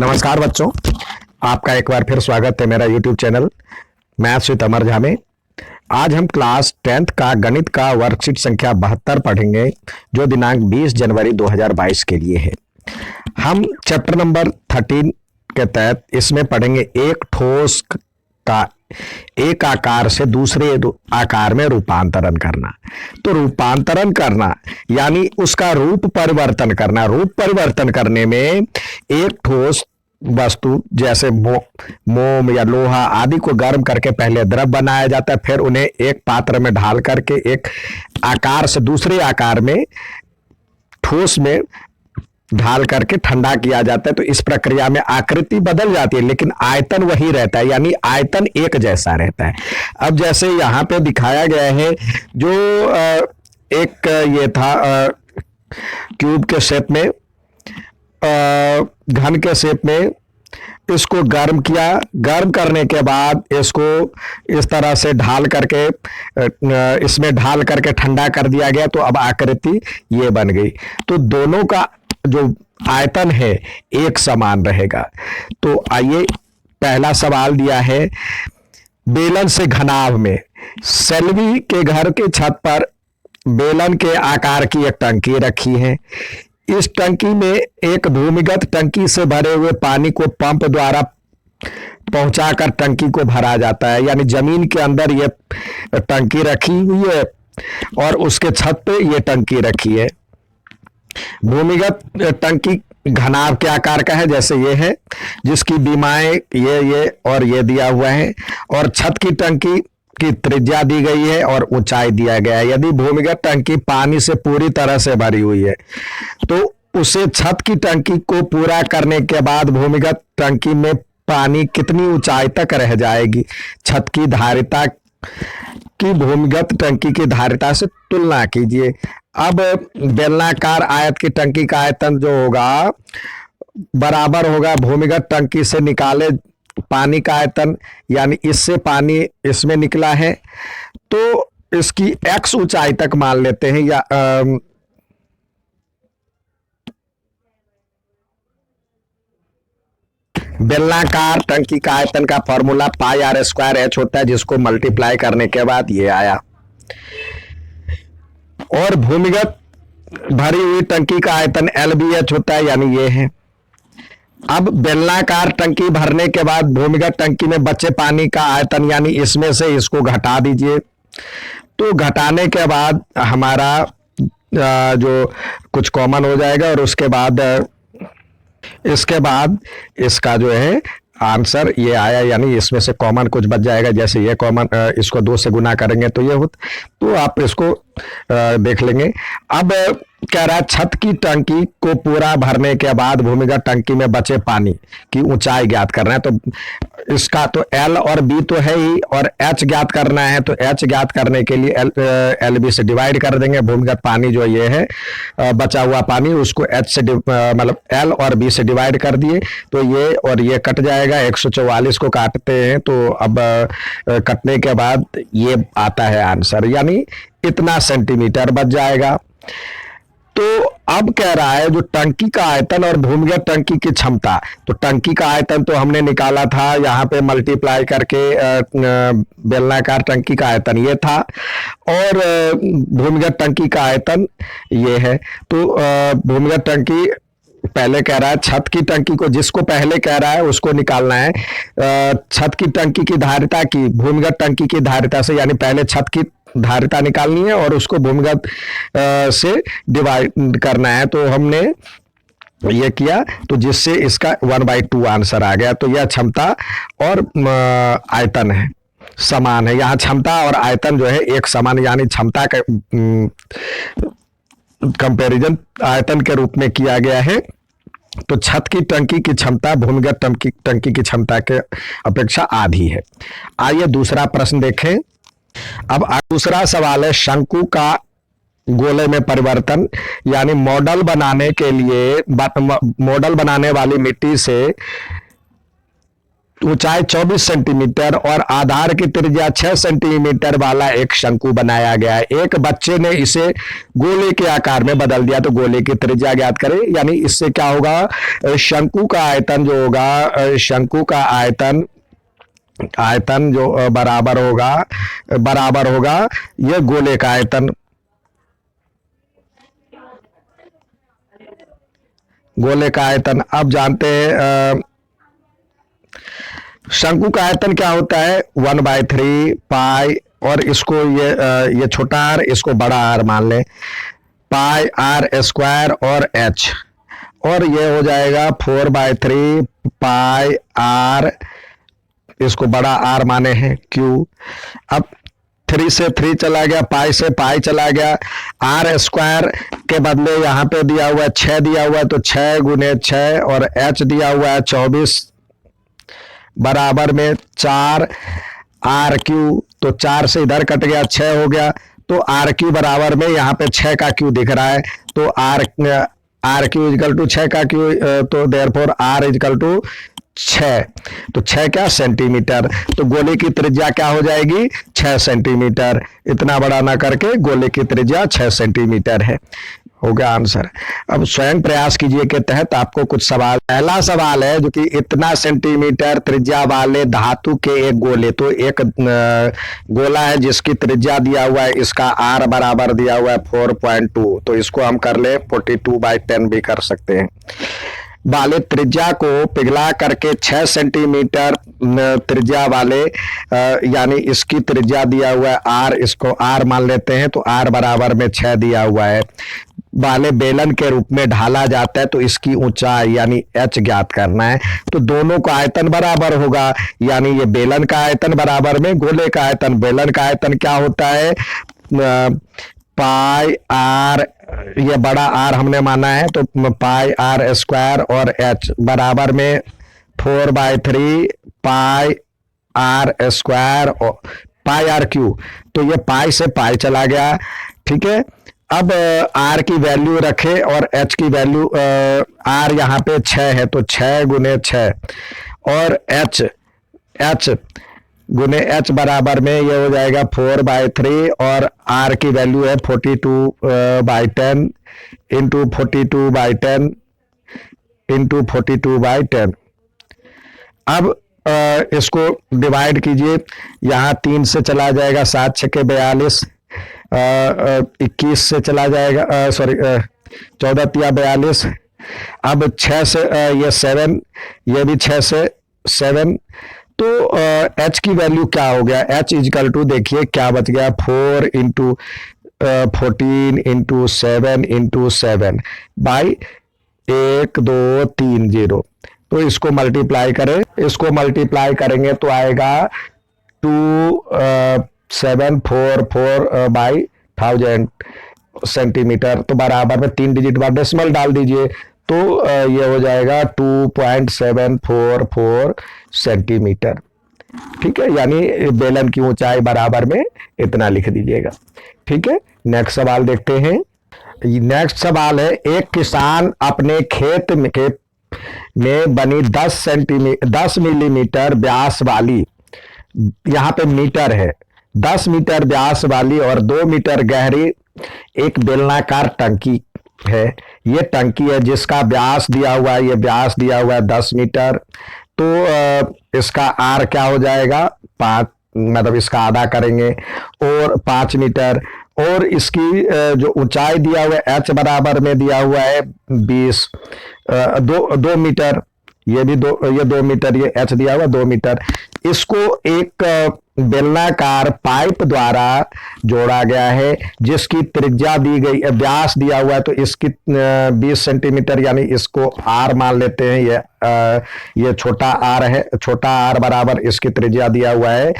नमस्कार बच्चों, आपका एक बार फिर स्वागत है मेरा YouTube चैनल मैथ्स विद अमर झा में। आज हम क्लास 10th का गणित का वर्कशीट संख्या 72 पढ़ेंगे, जो दिनांक 20 जनवरी 2022 के लिए है। हम चैप्टर नंबर 13 के तहत इसमें पढ़ेंगे एक ठोस का एक आकार से दूसरे आकार में रूपांतरण करना। तो रूपांतरण करना यानी उसका रूप परिवर्तन करना। रूप परिवर्तन करने में एक ठोस वस्तु जैसे मोम या लोहा आदि को गर्म करके पहले द्रव बनाया जाता है, फिर उन्हें एक पात्र में ढाल करके एक आकार से दूसरे आकार में ठोस में ढाल करके ठंडा किया जाता है। तो इस प्रक्रिया में आकृति बदल जाती है लेकिन आयतन वही रहता है, यानी आयतन एक जैसा रहता है। अब जैसे यहाँ पे दिखाया गया है, जो एक ये था क्यूब के शेप में, घन के शेप में, इसको गर्म किया। गर्म करने के बाद इसको इस तरह से ढाल करके इसमें ढाल करके ठंडा कर दिया गया, तो अब आकृति ये बन गई। तो दोनों का जो आयतन है एक समान रहेगा। तो आइए, पहला सवाल दिया है, बेलन से घनाभ में सेल्वी के घर के छत पर बेलन के आकार की एक टंकी रखी है। इस टंकी में एक भूमिगत टंकी से भरे हुए पानी को पंप द्वारा पहुंचाकर टंकी को भरा जाता है, यानी जमीन के अंदर यह टंकी रखी हुई है और उसके छत पे यह टंकी रखी है। भूमिगत टंकी घनाभ के आकार का है, जैसे ये है, जिसकी बीमाएं ये और ये दिया हुआ है, और छत की टंकी की त्रिज्या दी गई है और ऊंचाई दिया गया है। यदि भूमिगत टंकी पानी से पूरी तरह से भरी हुई है तो उसे छत की टंकी को पूरा करने के बाद भूमिगत टंकी में पानी कितनी ऊंचाई तक रह जाएगी। छत की धारिता की भूमिगत टंकी की धारिता से तुलना कीजिए। अब बेलनाकार आयत की टंकी का आयतन जो होगा बराबर होगा भूमिगत टंकी से निकाले पानी का आयतन, यानी इससे पानी इसमें निकला है तो इसकी x ऊंचाई तक मान लेते हैं, या बेलनाकार टंकी का आयतन का फॉर्मूला πr² होता है, जिसको मल्टीप्लाई करने के बाद ये आया। और भूमिगत भरी हुई टंकी का आयतन LBH होता है, यानी ये है। अब बेलनाकार टंकी भरने के बाद भूमिगत टंकी में बचे पानी का आयतन, यानी इसमें से इसको घटा दीजिए। तो घटाने के बाद हमारा जो कुछ कॉमन हो जाएगा, और उसके बाद इसके बाद इसका जो है आंसर ये आया, यानी इसमें से कॉमन कुछ बच जाएगा। जैसे ये कॉमन, इसको 2 से गुना करेंगे तो ये होता, तो आप इसको देख लेंगे। अब कह रहा है छत की टंकी को पूरा भरने के बाद भूमिगत टंकी में बचे पानी की ऊंचाई ज्ञात करना है। तो इसका तो L और B तो है ही, और H ज्ञात करना है। तो H ज्ञात करने के लिए LB से डिवाइड कर देंगे। भूमिगत पानी जो ये है बचा हुआ पानी, उसको H से मतलब L और B से डिवाइड कर दिए, तो ये और ये कट जाएगा। 144 को काटते हैं तो अब कटने के बाद ये आता है आंसर, यानी इतना सेंटीमीटर बच जाएगा। तो अब कह रहा है जो टंकी का आयतन और भूमिगत टंकी की क्षमता, तो टंकी का आयतन तो हमने निकाला था यहाँ पे मल्टीप्लाई करके, बेलनाकार टंकी का आयतन ये था, और भूमिगत टंकी का आयतन ये है। तो भूमिगत टंकी पहले कह रहा है छत की टंकी को, जिसको पहले कह रहा है उसको निकालना है छत की टंकी की धारिता की भूमिगत टंकी की धारिता से, यानी पहले छत की धारिता निकालनी है और उसको भूमिगत से डिवाइड करना है। तो हमने ये किया, तो जिससे इसका 1/2 आंसर आ गया। तो यह क्षमता और आयतन है, समान है। यहाँ क्षमता और आयतन जो है एक समान, यानी क्षमता का कंपैरिजन आयतन के रूप में किया गया है। तो छत की टंकी की क्षमता भूमिगत टंकी की क्षमता के अपेक्षा आधी है। आइए दूसरा प्रश्न देखें। अब दूसरा सवाल है, शंकु का गोले में परिवर्तन, यानी मॉडल बनाने के लिए मॉडल बनाने वाली मिट्टी से ऊंचाई 24 सेंटीमीटर और आधार की त्रिज्या 6 सेंटीमीटर वाला एक शंकु बनाया गया है। एक बच्चे ने इसे गोले के आकार में बदल दिया, तो गोले की त्रिज्या ज्ञात करें। यानी इससे क्या होगा, शंकु का आयतन जो होगा, शंकु का आयतन आयतन जो बराबर होगा यह गोले का आयतन, गोले का आयतन। अब जानते हैं शंकु का आयतन क्या होता है, 1/3 पाई, और इसको ये छोटा आर, इसको बड़ा आर मान लें, पाई आर स्क्वायर और एच, और ये हो जाएगा 4/3 पाई आर, इसको बड़ा आर माने हैं क्यू। अब 3 से 3 चला गया, पाई से पाई चला गया, आर स्क्वायर के बदले यहाँ पे दिया हुआ है 6 दिया हुआ है, तो 6 गुने 6, और एच दिया हुआ है 24 बराबर में 4 आर क्यू, तो 4 से इधर कट गया, 6 हो गया, तो आर क्यू बराबर में यहाँ पे 6 का क्यू दिख रहा है, तो आर क्यू इजकल टू 6 का क्यू, तो देयरफॉर आर इजकल टू 6, तो 6 क्या सेंटीमीटर, तो गोले की त्रिज्या क्या हो जाएगी 6 सेंटीमीटर। इतना बड़ा ना करके गोले की त्रिज्या 6 सेंटीमीटर है, हो गया आंसर। अब स्वयं प्रयास कीजिए के तहत आपको कुछ सवाल, पहला सवाल है जो कि इतना सेंटीमीटर त्रिज्या वाले धातु के एक गोले, तो एक गोला है जिसकी त्रिज्या दिया हुआ है, इसका आर बराबर दिया हुआ है 4.2, तो इसको हम कर ले 42/10 भी कर सकते हैं। वाले त्रिज्या को पिघला करके 6 सेंटीमीटर त्रिज्या वाले, यानी इसकी त्रिज्या दिया हुआ है आर, इसको आर मान लेते हैं, तो आर बराबर में 6 दिया हुआ है, वाले बेलन के रूप में ढाला जाता है, तो इसकी ऊंचाई यानी एच ज्ञात करना है। तो दोनों का आयतन बराबर होगा, यानी ये बेलन का आयतन बराबर में गोले का आयतन। बेलन का आयतन क्या होता है, पाई आर, ये बड़ा आर हमने माना है, तो पाई आर स्क्वायर और एच बराबर में 4/3 पाई आर स्क्वायर और पाई आर क्यू, तो ये पाई से पाई चला गया, ठीक है। अब आर की वैल्यू रखे और एच की वैल्यू, आर यहाँ पे 6 है, तो 6 गुने 6, और एच गुने एच बराबर में ये हो जाएगा 4/3, और आर की वैल्यू है 42/10 इंटू 42/10 इंटू 42/10। अब इसको डिवाइड कीजिए, यहाँ 3 से चला जाएगा, 7 छक्के 42, 21 से चला जाएगा, 14 तिया 42, अब 6 से ये 7, ये भी 6 से 7, तो एच की वैल्यू क्या हो गया, एच इजकल टू देखिए क्या बच गया, 4 इंटू 14 इंटू 7 इंटू 7 बाई 1 2 3 0, तो इसको मल्टीप्लाई करें, इसको मल्टीप्लाई करेंगे तो आएगा 2744/1000 सेंटीमीटर, तो बराबर में 3 डिजिट बाद डेसिमल डाल दीजिए, तो ये हो जाएगा 2.744 सेंटीमीटर, ठीक है। यानी बेलन की ऊंचाई बराबर में इतना लिख दीजिएगा, ठीक है। नेक्स्ट सवाल देखते हैं। नेक्स्ट सवाल है, एक किसान अपने खेत में बनी 10 मिलीमीटर व्यास वाली, यहाँ पे मीटर है, 10 मीटर व्यास वाली और 2 मीटर गहरी एक बेलनाकार टंकी है। ये टंकी है जिसका व्यास दिया हुआ है, ये व्यास दिया हुआ है 10 मीटर, तो इसका आर क्या हो जाएगा 5, मतलब इसका आधा करेंगे, और 5 मीटर, और इसकी जो ऊंचाई दिया हुआ है एच बराबर में दिया हुआ है 20, 2 मीटर, ये भी ये 2 मीटर, ये एच दिया हुआ 2 मीटर। इसको एक बेलनाकार पाइप द्वारा जोड़ा गया है जिसकी त्रिज्या दी गई, व्यास दिया हुआ है, तो इसकी 20 सेंटीमीटर, यानी इसको आर मान लेते हैं, ये छोटा आर है, छोटा आर बराबर इसकी त्रिज्या दिया हुआ है,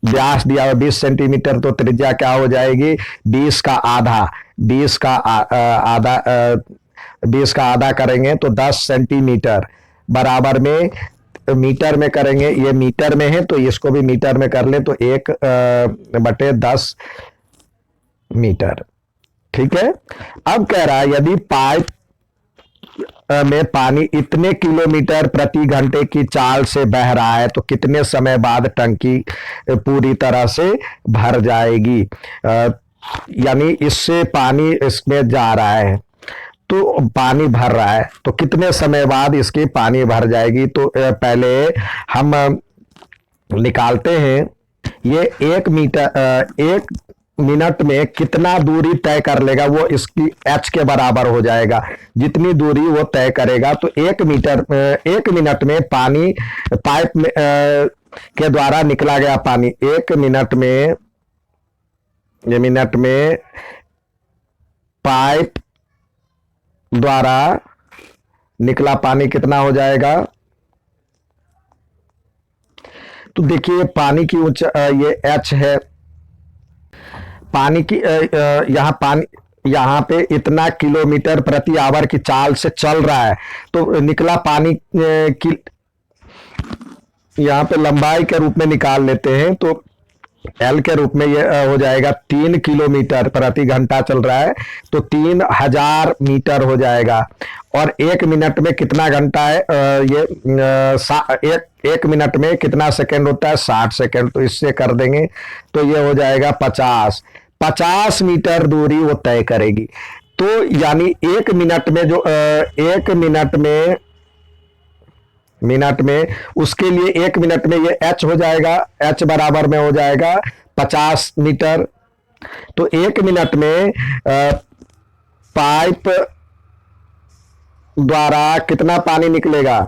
व्यास दिया हुआ 20 सेंटीमीटर, तो त्रिज्या क्या हो जाएगी 20 का आधा, 20 का आधा करेंगे तो 10 सेंटीमीटर बराबर में, मीटर में करेंगे, ये मीटर में है तो इसको भी मीटर में कर ले, तो 1/10 मीटर, ठीक है। अब कह रहा है यदि पाइप में पानी इतने किलोमीटर प्रति घंटे की चाल से बह रहा है, तो कितने समय बाद टंकी पूरी तरह से भर जाएगी। यानी इससे पानी इसमें जा रहा है, तो पानी भर रहा है, तो कितने समय बाद इसकी पानी भर जाएगी। तो पहले हम निकालते हैं, ये 1 मिनट में कितना दूरी तय कर लेगा, वो इसकी एच के बराबर हो जाएगा। जितनी दूरी वो तय करेगा, तो 1 मिनट में पानी पाइप में के द्वारा निकला गया पानी 1 मिनट में पाइप द्वारा निकला पानी कितना हो जाएगा। तो देखिए पानी की ये एच है, पानी की यहाँ पे इतना किलोमीटर प्रति आवर की चाल से चल रहा है, तो निकला पानी की यहाँ पे लंबाई के रूप में निकाल लेते हैं, तो एल के रूप में ये हो जाएगा 3 किलोमीटर प्रति घंटा चल रहा है, तो 3000 मीटर हो जाएगा। और 1 मिनट में कितना घंटा है, एक मिनट में कितना सेकंड होता है, 60 सेकंड। तो इससे कर देंगे तो ये हो जाएगा 50 मीटर दूरी वो तय करेगी। तो यानी 1 मिनट में जो 1 मिनट में उसके लिए 1 मिनट में ये एच हो जाएगा, एच बराबर में हो जाएगा 50 मीटर। तो 1 मिनट में पाइप द्वारा कितना पानी निकलेगा,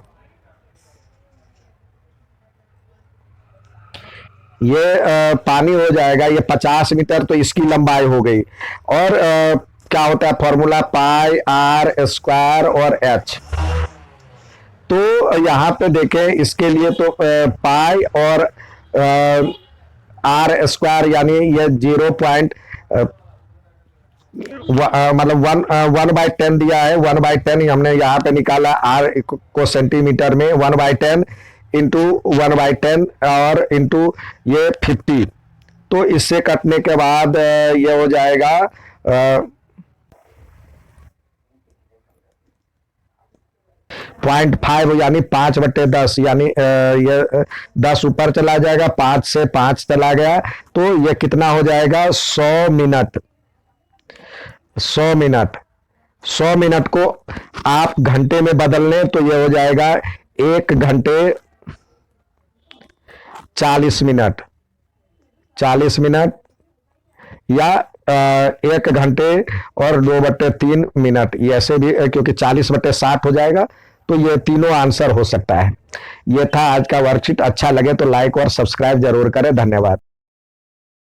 ये पानी हो जाएगा ये 50 मीटर, तो इसकी लंबाई हो गई। और क्या होता है फॉर्मूला, पाई आर स्क्वायर और एच। तो यहाँ पे देखें इसके लिए, तो पाई और आर स्क्वायर यानी ये 1/10 दिया है। 1/10 हमने यहाँ पे निकाला, आर को सेंटीमीटर में 1/10 इंटू 1/10 और इंटू ये 50। तो इससे कटने के बाद ये हो जाएगा 0.5 यानी 5/10, यानी ये 10 ऊपर चला जाएगा, 5 से 5 चला गया, तो ये कितना हो जाएगा 100 मिनट। 100 मिनट को आप घंटे में बदल लें तो ये हो जाएगा 1 घंटे 40 मिनट, 40 मिनट या 1 घंटे और 2/3 मिनट, ये ऐसे भी क्योंकि 40/60 हो जाएगा। तो ये तीनों आंसर हो सकता है। ये था आज का वर्कशीट। अच्छा लगे तो लाइक और सब्सक्राइब जरूर करें। धन्यवाद।